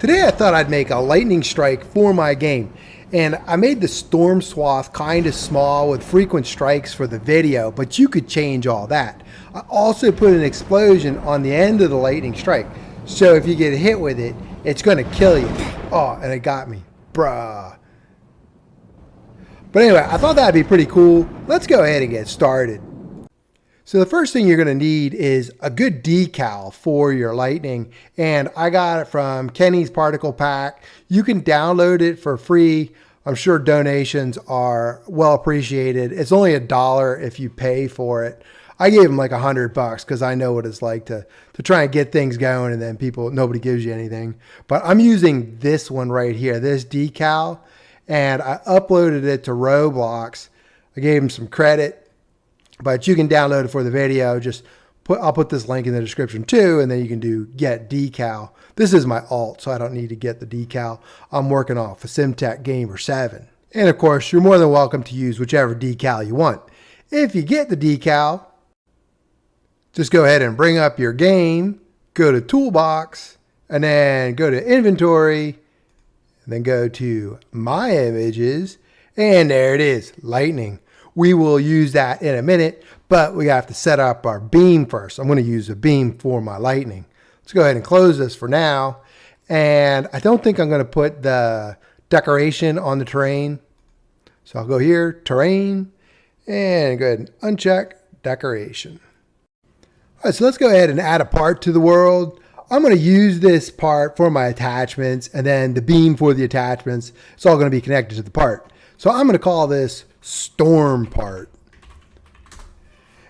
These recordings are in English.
Today I thought I'd make a lightning strike for my game, and I made the storm swath kind of small with frequent strikes for the video, but you could change all that. I also put an explosion on the end of the lightning strike, so if you get hit with it, it's going to kill you. Oh, and it got me. Bruh. But anyway, I thought that'd be pretty cool. Let's go ahead and get started. So the first thing you're going to need is a good decal for your lightning, and I got it from Kenny's Particle Pack. You can download it for free. I'm sure donations are well appreciated. It's only $1 if you pay for it. I gave him like $100 because I know what it's like to try and get things going and then nobody gives you anything. But I'm using this one right here, this decal, and I uploaded it to Roblox. I gave him some credit. But you can download it for the video. I'll put this link in the description too, and then you can do get decal. This is my alt, so I don't need to get the decal. I'm working off a SimTech Gamer 7. And of course, you're more than welcome to use whichever decal you want. If you get the decal, just go ahead and bring up your game, go to Toolbox, and then go to Inventory, and then go to My Images, and there it is, Lightning. We will use that in a minute, but we have to set up our beam first. I'm going to use a beam for my lightning. Let's go ahead and close this for now. And I don't think I'm going to put the decoration on the terrain. So I'll go here, terrain, and go ahead and uncheck decoration. All right, so let's go ahead and add a part to the world. I'm going to use this part for my attachments and then the beam for the attachments. It's all going to be connected to the part. So I'm going to call this storm part.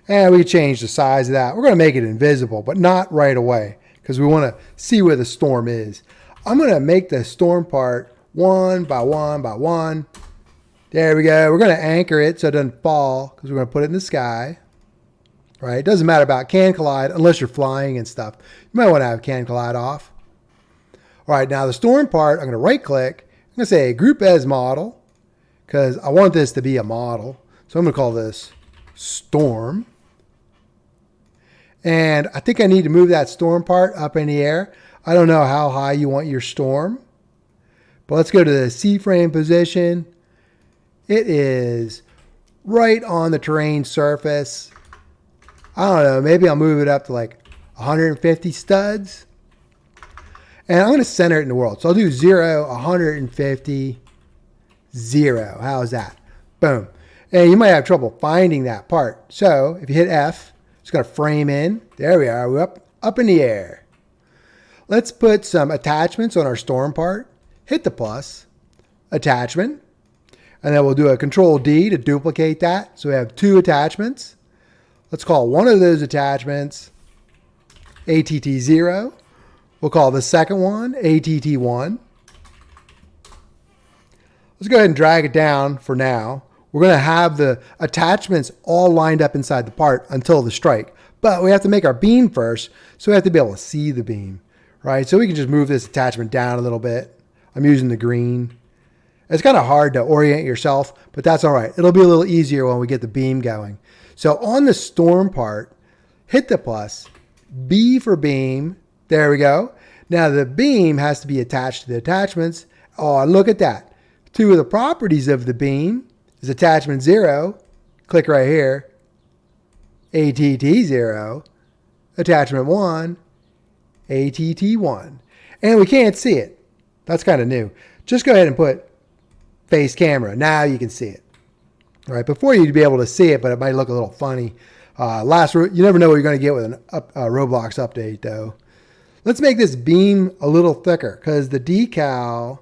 And we change the size of that. We're going to make it invisible, but not right away because we want to see where the storm is. I'm going to make the storm part one by one by one. There we go. We're going to anchor it so it doesn't fall because we're going to put it in the sky. Right? It doesn't matter about can collide unless you're flying and stuff. You might want to have can collide off. All right, now the storm part, I'm going to right click. I'm going to say group as model, because I want this to be a model. So I'm going to call this storm. And I think I need to move that storm part up in the air. I don't know how high you want your storm. But let's go to the C-frame position. It is right on the terrain surface. I don't know, maybe I'll move it up to like 150 studs. And I'm going to center it in the world. So I'll do 0, 150, 0. How's that? Boom. And you might have trouble finding that part. So if you hit F, it's going to frame in. There we are. We're up in the air. Let's put some attachments on our storm part. Hit the plus, attachment. And then we'll do a Control D to duplicate that. So we have 2 attachments. Let's call one of those attachments ATT0. We'll call the second one ATT1. Let's go ahead and drag it down for now. We're going to have the attachments all lined up inside the part until the strike. But we have to make our beam first, so we have to be able to see the beam, right? So we can just move this attachment down a little bit. I'm using the green. It's kind of hard to orient yourself, but that's all right. It'll be a little easier when we get the beam going. So on the storm part, hit the plus, B for beam. There we go. Now the beam has to be attached to the attachments. Oh, look at that. 2 of the properties of the beam is attachment 0. Click right here. ATT0. Attachment 1. ATT1. And we can't see it. That's kind of new. Just go ahead and put face camera. Now you can see it. All right, before you'd be able to see it, but it might look a little funny. You never know what you're going to get with a Roblox update, though. Let's make this beam a little thicker because the decal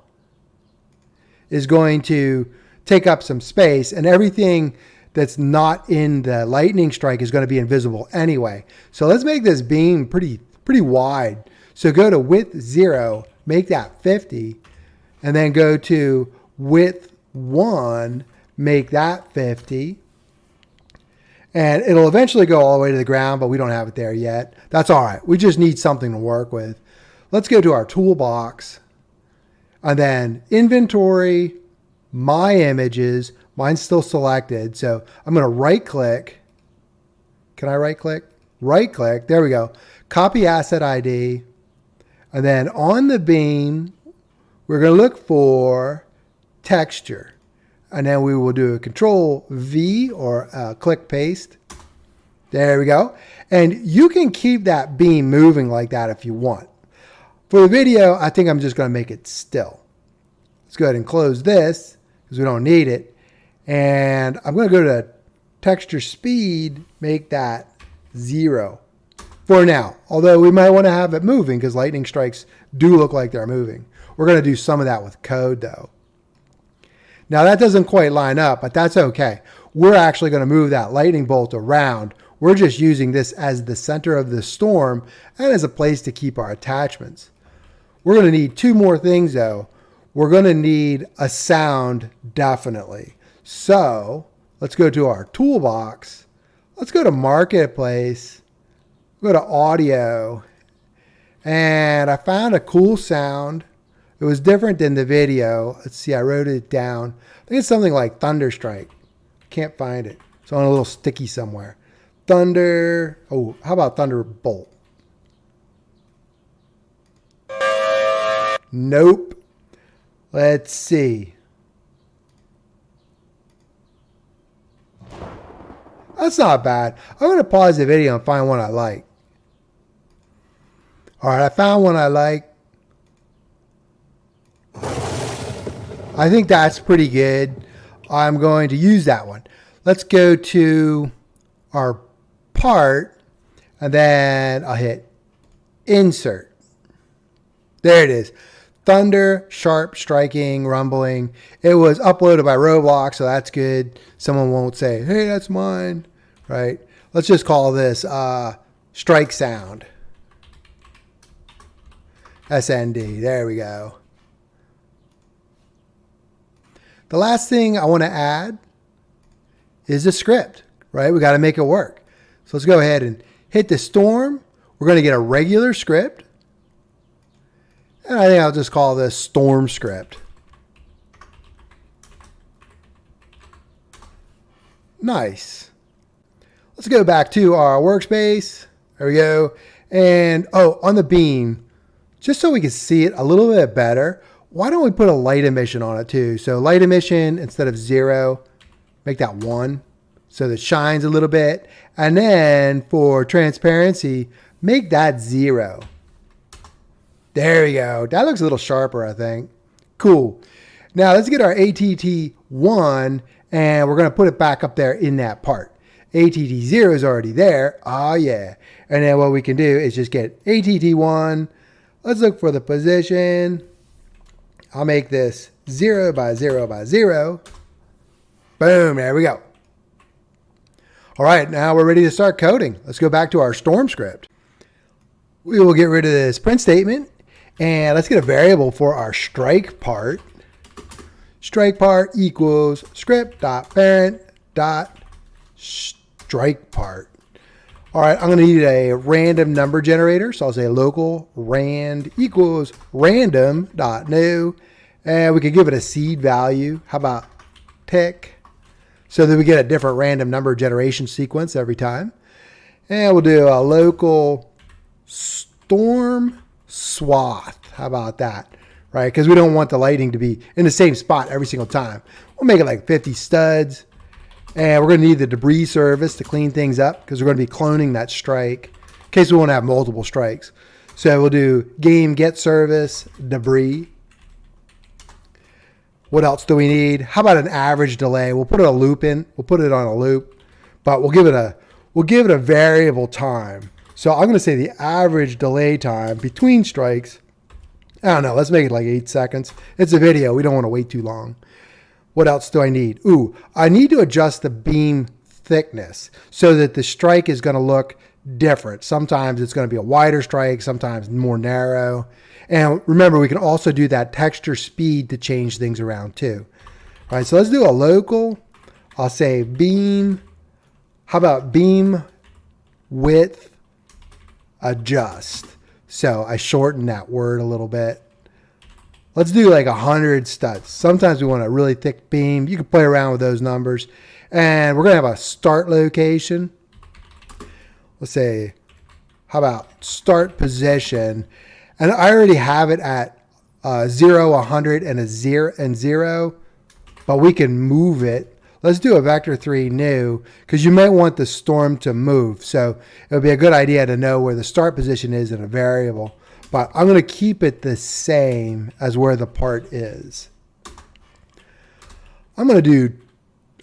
is going to take up some space, and everything that's not in the lightning strike is going to be invisible anyway. So let's make this beam pretty wide. So go to width 0, make that 50, and then go to width 1, make that 50. And it'll eventually go all the way to the ground, but we don't have it there yet. That's all right. We just need something to work with. Let's go to our toolbox and then inventory, my images. Mine's still selected. So I'm going to right click. Can I right click? Right click. There we go. Copy asset ID. And then on the beam, we're going to look for texture. And then we will do a Control V or click paste. There we go. And you can keep that beam moving like that if you want. For the video, I think I'm just going to make it still. Let's go ahead and close this because we don't need it. And I'm going to go to texture speed, make that 0 for now. Although we might want to have it moving because lightning strikes do look like they're moving. We're going to do some of that with code though. Now that doesn't quite line up, but that's okay. We're actually going to move that lightning bolt around. We're just using this as the center of the storm and as a place to keep our attachments. We're going to need two more things though. We're going to need a sound definitely. So let's go to our toolbox. Let's go to Marketplace. Go to Audio. And I found a cool sound. It was different than the video. Let's see, I wrote it down. I think it's something like Thunderstrike. Can't find it. It's on a little sticky somewhere. Thunder. Oh, how about Thunderbolt? Nope. Let's see. That's not bad. I'm going to pause the video and find one I like. All right, I found one I like. I think that's pretty good. I'm going to use that one. Let's go to our part and then I'll hit insert. There it is. Thunder, sharp, striking, rumbling. It was uploaded by Roblox, so that's good. Someone won't say, hey, that's mine, right? Let's just call this strike sound. SND, there we go. The last thing I want to add is the script, right? We got to make it work. So let's go ahead and hit the storm. We're going to get a regular script. And I think I'll just call this storm script. Nice. Let's go back to our workspace. There we go. And on the beam, just so we can see it a little bit better, why don't we put a light emission on it too? So light emission, instead of 0, make that 1 so that it shines a little bit. And then for transparency, make that 0. There we go. That looks a little sharper, I think. Cool. Now let's get our ATT1 and we're going to put it back up there in that part. ATT0 is already there. Oh yeah. And then what we can do is just get ATT1. Let's look for the position. I'll make this 0 by 0 by 0. Boom, there we go. All right, now we're ready to start coding. Let's go back to our storm script. We will get rid of this print statement and let's get a variable for our strike part. Strike part equals script.parent.strike part. All right, I'm going to need a random number generator. So I'll say local rand equals random.new. And we could give it a seed value. How about tick? So that we get a different random number generation sequence every time. And we'll do a local storm swath. How about that? Right? Because we don't want the lighting to be in the same spot every single time. We'll make it like 50 studs. And we're going to need the debris service to clean things up because we're going to be cloning that strike in case we want to have multiple strikes. So we'll do game get service debris. What else do we need? How about an average delay? We'll put a loop in. We'll put it on a loop, but we'll give it a variable time. So I'm going to say the average delay time between strikes. I don't know. Let's make it like 8 seconds. It's a video. We don't want to wait too long. What else do I need? Ooh, I need to adjust the beam thickness so that the strike is going to look different. Sometimes it's going to be a wider strike, sometimes more narrow. And remember, we can also do that texture speed to change things around too. All right, so let's do a local. I'll say beam. How about beam width adjust? So I shorten that word a little bit. Let's do like 100 studs. Sometimes we want a really thick beam. You can play around with those numbers. And we're going to have a start location. Let's say, how about start position? And I already have it at 0, 100, and a 0, but we can move it. Let's do a vector 3 new, because you might want the storm to move. So it would be a good idea to know where the start position is in a variable. But I'm going to keep it the same as where the part is. I'm going to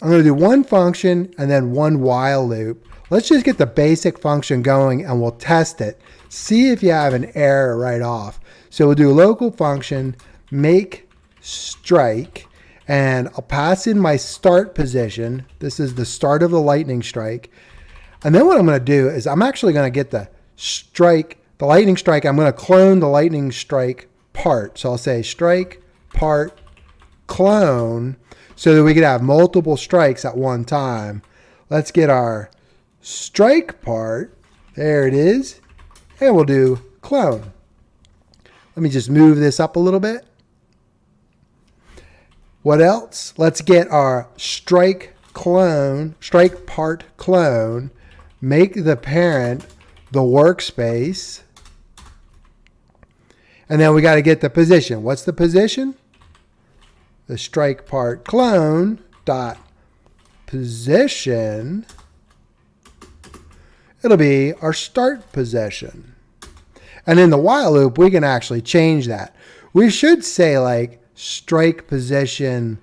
do one function and then one while loop. Let's just get the basic function going and we'll test it. See if you have an error right off. So we'll do local function, make strike, and I'll pass in my start position. This is the start of the lightning strike. And then what I'm going to do is I'm actually going to get the lightning strike. I'm going to clone the lightning strike part. So I'll say strike part clone so that we could have multiple strikes at one time. Let's get our strike part. There it is. And we'll do clone. Let me just move this up a little bit. What else? Let's get our strike part clone, make the parent the workspace, and then we got to get the position. What's the position? The strike part clone dot position. It'll be our start position. And in the while loop, we can actually change that. We should say like strike position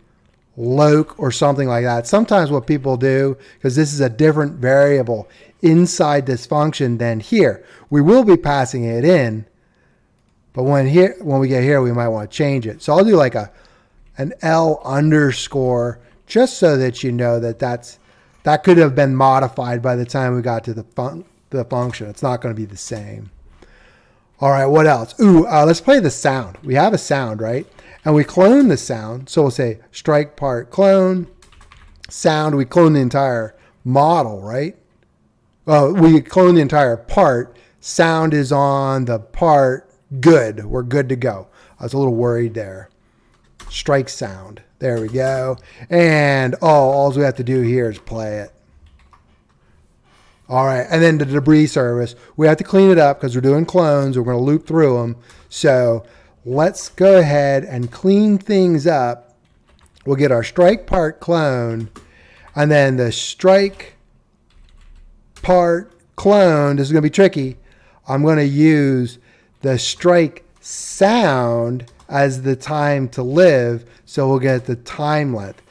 loc or something like that. Sometimes what people do, because this is a different variable inside this function than here, we will be passing it in, but when we get here, we might want to change it. So I'll do like an L underscore just so that you know that could have been modified by the time we got to the function. It's not going to be the same. All right, what else? Let's play the sound. We have a sound, right? And we clone the sound. So we'll say strike part clone sound. We clone the entire model, right? We clone the entire part. Sound is on the part. Good. We're good to go. I was a little worried there. Strike sound. There we go. And all we have to do here is play it. All right. And then the debris service. We have to clean it up because we're doing clones. We're going to loop through them. So let's go ahead and clean things up. We'll get our strike part clone, and then the strike part clone. This is going to be tricky. I'm going to use the strike sound as the time to live, so we'll get the time length.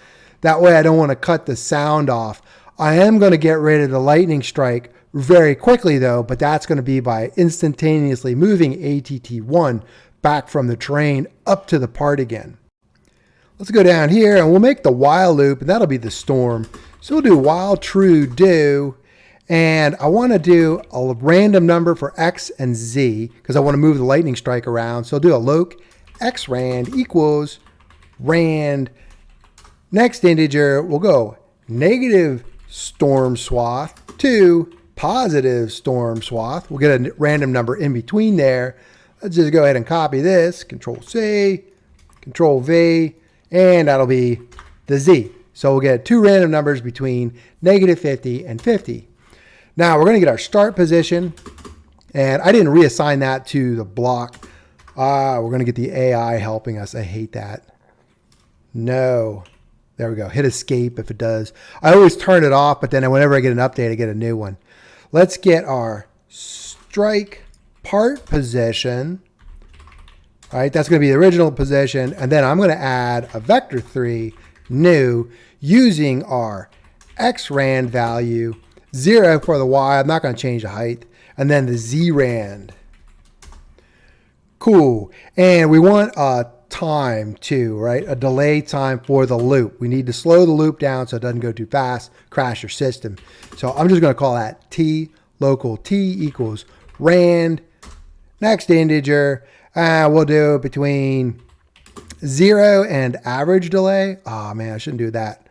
That way I don't want to cut the sound off. I am going to get rid of the lightning strike very quickly though, but that's going to be by instantaneously moving ATT1 back from the train up to the part again. Let's go down here and we'll make the while loop, and that'll be the storm. So we'll do while true do, and I want to do a random number for X and Z because I want to move the lightning strike around. So I'll do a loc X rand equals rand. Next integer, we'll go negative storm swath to positive storm swath. We'll get a random number in between there. Let's just go ahead and copy this, Control C, Control V, and that'll be the Z. So we'll get two random numbers between negative 50 and 50. Now we're going to get our start position, and I didn't reassign that to the block. We're going to get the AI helping us. I hate that. No. There we go. Hit escape if it does. I always turn it off, but then whenever I get an update, I get a new one. Let's get our strike part position. All right, that's going to be the original position. And then I'm going to add a vector 3 new using our X rand value, 0 for the Y. I'm not going to change the height. And then the Z rand. Cool. And we want a time too, right? A delay time for the loop. We need to slow the loop down so it doesn't go too fast, crash your system. So I'm just going to call that T, local T equals rand. Next integer, we'll do between 0 and average delay. Oh man, I shouldn't do that.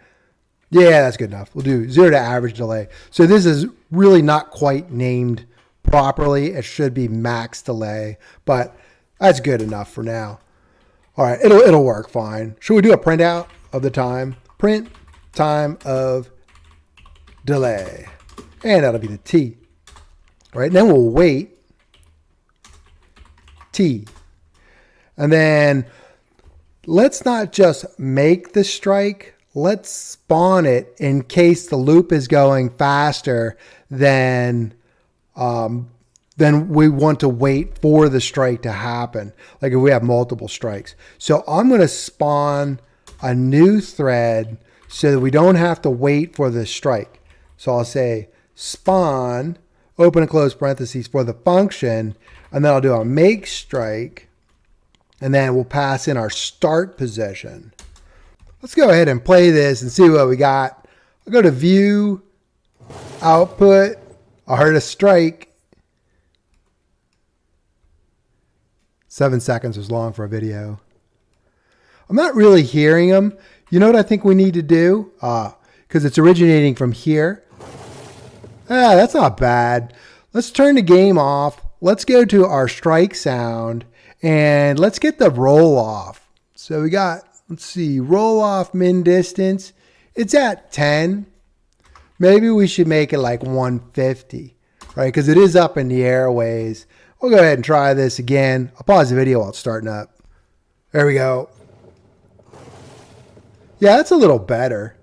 Yeah, that's good enough. We'll do 0 to average delay. So this is really not quite named properly. It should be max delay, but that's good enough for now. All right, it'll work fine. Should we do a printout of the time? Print time of delay. And that'll be the T. All right, then we'll wait T. And then let's not just make the strike. Let's spawn it in case the loop is going faster than we want to wait for the strike to happen. Like if we have multiple strikes. So I'm going to spawn a new thread so that we don't have to wait for the strike. So I'll say spawn, open and close parentheses for the function, and then I'll do a make strike, and then we'll pass in our start position. Let's go ahead and play this and see what we got. I'll go to view, output. I heard a strike. 7 seconds was long for a video. I'm not really hearing them. You know what I think we need to do? Because it's originating from here. That's not bad. Let's turn the game off. Let's go to our strike sound and let's get the roll off. So we got, let's see, roll off min distance. It's at 10. Maybe we should make it like 150, right? Because it is up in the airways. We'll go ahead and try this again. I'll pause the video while it's starting up. There we go. Yeah, that's a little better.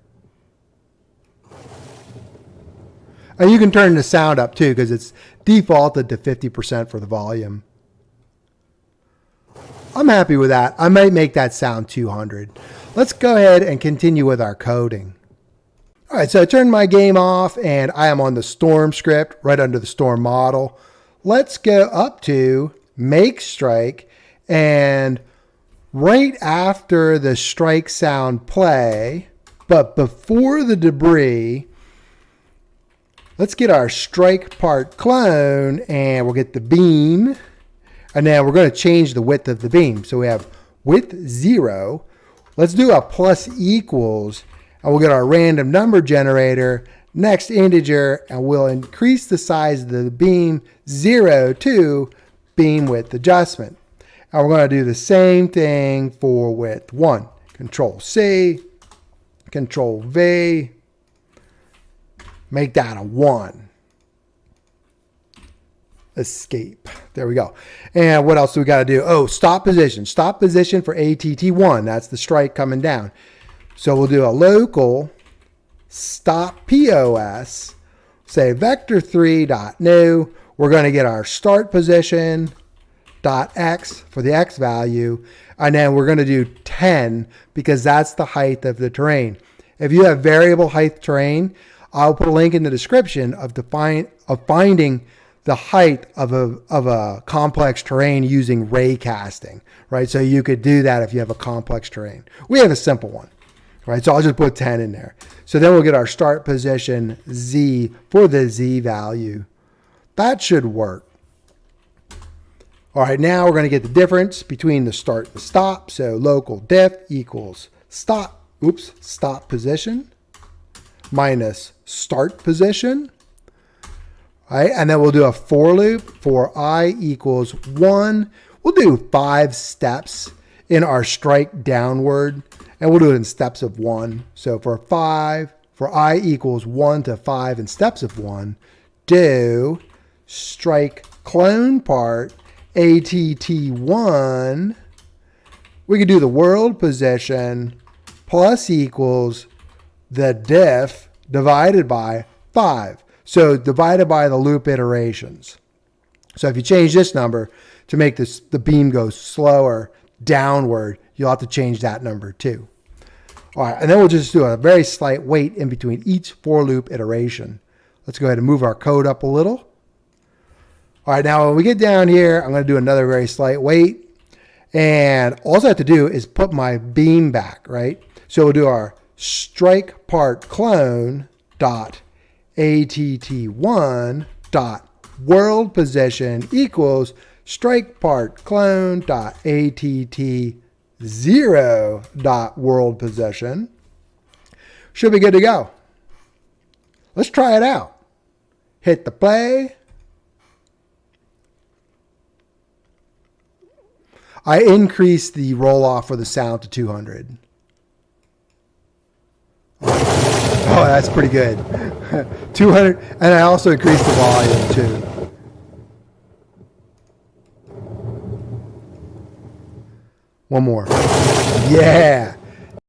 And you can turn the sound up too because it's defaulted to 50% for the volume. I'm happy with that. I might make that sound 200. Let's go ahead and continue with our coding. All right, so I turned my game off and I am on the Storm script right under the Storm model. Let's go up to make strike, and right after the strike sound play, but before the debris, let's get our strike part clone and we'll get the beam. And then we're going to change the width of the beam. So we have width 0. Let's do a plus equals and we'll get our random number generator, next integer, and we'll increase the size of the beam 0 to beam width adjustment. And we're going to do the same thing for width 1. Control C, Control V, make that a 1. Escape. There we go. And what else do we got to do? Oh, stop position. Stop position for ATT1. That's the strike coming down. So we'll do a local stop POS, say vector3.new. We're going to get our start position .x for the x value, and then we're going to do 10 because that's the height of the terrain. If you have variable height terrain, I'll put a link in the description of finding the height of a complex terrain using ray casting, right? So you could do that if you have a complex terrain. We have a simple one, right? So I'll just put 10 in there. So then we'll get our start position Z for the Z value. That should work. All right, now we're going to get the difference between the start and the stop. So local diff equals stop position minus start position. All right, and then we'll do a for loop for I equals 1. We'll do 5 steps in our strike downward, and we'll do it in steps of 1. So for I equals 1 to 5 in steps of 1, do strike clone part ATT1. We could do the world position plus equals the diff divided by 5. So divided by the loop iterations. So if you change this number to make the beam go slower downward, you'll have to change that number too. All right, and then we'll just do a very slight wait in between each for loop iteration. Let's go ahead and move our code up a little. All right, now when we get down here, I'm going to do another very slight wait. And all I have to do is put my beam back, right? So we'll do our strike part clone dot ATT1 dot world position equals strike part clone dot ATT0 dot world position. Should be good to go. Let's try it out. Hit the play. I increased the roll off for the sound to 200. Oh, that's pretty good. 200, and I also increased the volume too. One more. Yeah.